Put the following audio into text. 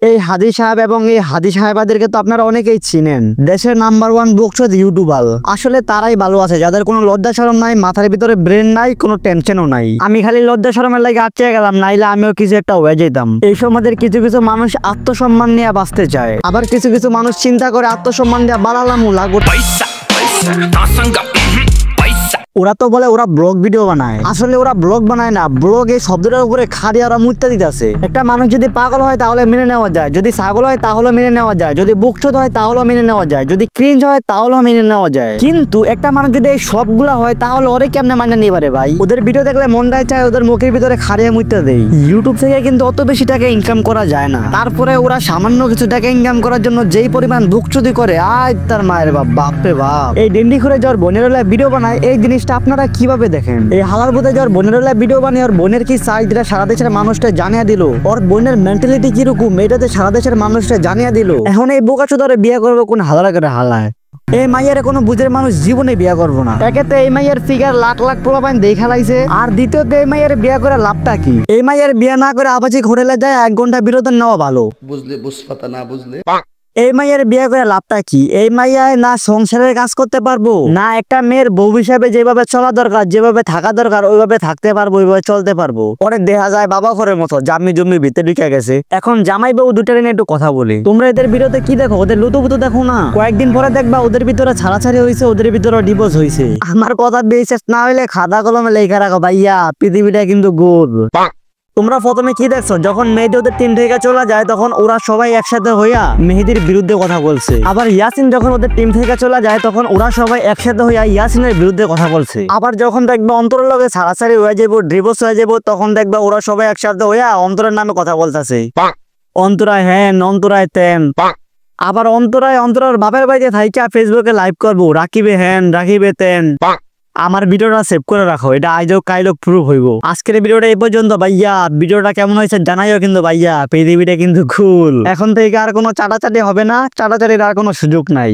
এই হাদি সাহেব এবং এই হাদি সাহেবাদেরকে তো আপনারা অনেকেই চিনেন, দেশের নাম্বার 1 বকচোদ ইউটিউবার। আসলে তারাই ভালো আছে যাদের কোনো লজ্জা শরম নাই, মাথার ভিতরে ব্রেন নাই, কোনো টেনশনও নাই। আমি খালি লজ্জা শরমের লাগে আটকে গেলাম, নাইলে আমিও কিছু একটা হয়ে যেতাম। এই সমাজের কিছু কিছু মানুষ আত্মসম্মান নিয়ে বাঁচতে চায়, আবার কিছু কিছু মানুষ চিন্তা করে আত্মসম্মান নিয়ে বাড়ালাম লাগো। ওরা তো বলে ওরা ব্লগ ভিডিও বানায়, আসলে ওরা ব্লগ বানায় না, ব্লগ এই শব্দটার উপরে খাড়ি আর মুত্তা দিতেছে। একটা মানুষ যদি পাগল হয় তাহলে মেনে নেওয়া যায়, যদি ছাগল হয় তাহলে মেনে নেওয়া যায়, যদি বুকচোদ হয় তাহলেও মেনে নেওয়া যায়, যদি ক্রিঞ্জ হয় তাহলেও মেনে নেওয়া যায়। কিন্তু একটা মানুষ যদি এই সবগুলা হয় তাহলে ওরে কেমনে মানে নিয়ে পারে ভাই? ওদের ভিডিও দেখলে মনটাই চায় ওদের মুখের ভিতরে খাড়িয়ে মুত্তা দেয়। ইউটিউব থেকে কিন্তু অত বেশি টাকা ইনকাম করা যায় না, তারপরে ওরা সামান্য কিছু টাকা ইনকাম করার জন্য যেই পরিমাণ বুকচোদি করে, আয় তার মায়ের বাপ, বাপরে বাপ। এই ডেন্ডি করে যাওয়ার বোনের ভিডিও বানায়, এই জিনিসটা আপনারা কিভাবে দেখেন? এই হালার বোধে যাওয়ার বোনের ভিডিও বানিয়ে ওর বোনের কি চাই যেটা সারা দেশের মানুষটা জানিয়ে দিল, ওর বোনের মেন্টালিটি কিরকম এটাতে সারা দেশের মানুষটা জানিয়ে দিল। এখন এই বোকাচোদারে বিয়ে করবে কোন হালারা করে হালায়? এই মাইয়ের কোনো বুঝের মানুষ জীবনে বিয়ে করবো না। একেতে এই মাইয়ের ফিগার লাখ লাখ প্রবান দেখা লাইছে, আর দ্বিতীয়তে এই মাইয়ের বিয়ে করে লাভটা কি? এই মাইয়ের বিয়ে না করে আবাসিক হোটেলে যায় 1 ঘন্টা বিনোদন নেওয়া ভালো, বুঝলে বুঝপাতা না বুঝলে। এই মাইয়ের বিয়ে করে লাভটা কি? এই মাইয়ায় না সংসারের কাজ করতে পারবো, না একটা মেয়ের বউ হিসাবে যেভাবে চলা দরকার, যেভাবে থাকা দরকার ওইভাবে থাকতে পারবো, ওইভাবে চলতে পারবো। অনেক দেখা যায় বাবা ঘরের মতো জামি জমি ভিতরে ঢুকে গেছে। এখন জামাই বউ দুটার নিয়ে একটু কথা বলি। তোমরা এদের বিরুদ্ধে কি দেখো? ওদের লুতুপুতু দেখো না, কয়েকদিন পরে দেখবা ওদের ভিতরে ছাড়াছাড়ি হয়েছে, ওদের ভিতরে ডিভোর্স হয়েছে। আমার কথা বিশ্বাস না হইলে খাতা কলমে লেখা রাখো ভাইয়া, পৃথিবীটা কিন্তু গোল। তোমরা প্রথমে কি দেখছো? যখন মেহেদি ওদের টিম থেকে চলে যায় তখন ওরা সবাই একসাথে হইয়া মেহেদির বিরুদ্ধে কথা বলছে। আবার ইয়াসিন যখন ওদের টিম থেকে চলে যায় তখন ওরা সবাই একসাথে হইয়া ইয়াসিনের বিরুদ্ধে কথা বলছে। আবার যখন দেখবে অন্তরের লগে ছাড়াছাড়ি হয়ে যাবো, ডিভোর্স হয়ে যাবো, তখন দেখবে ওরা সবাই একসাথে হইয়া অন্তরের নামে কথা বলতেছে। অন্তরায় হ্যান, অন্তরায় তেন। আবার অন্তরার বাপের বাড়িতে থাইকা ফেসবুকে লাইভ করবো, রাখিবে হ্যান রাখিবে তেন। আমার ভিডিওটা সেভ করে রাখো, এটা আজও কাইলো প্রুফ হইব। আজকের ভিডিওটা এই পর্যন্ত ভাইয়া। ভিডিওটা কেমন হয়েছে জানাইও কিন্তু ভাইয়া, পৃথিবীটা কিন্তু খুল। এখন থেকে আর কোনো চাটাচাটি হবে না, চাটাচাটির আর কোনো সুযোগ নাই।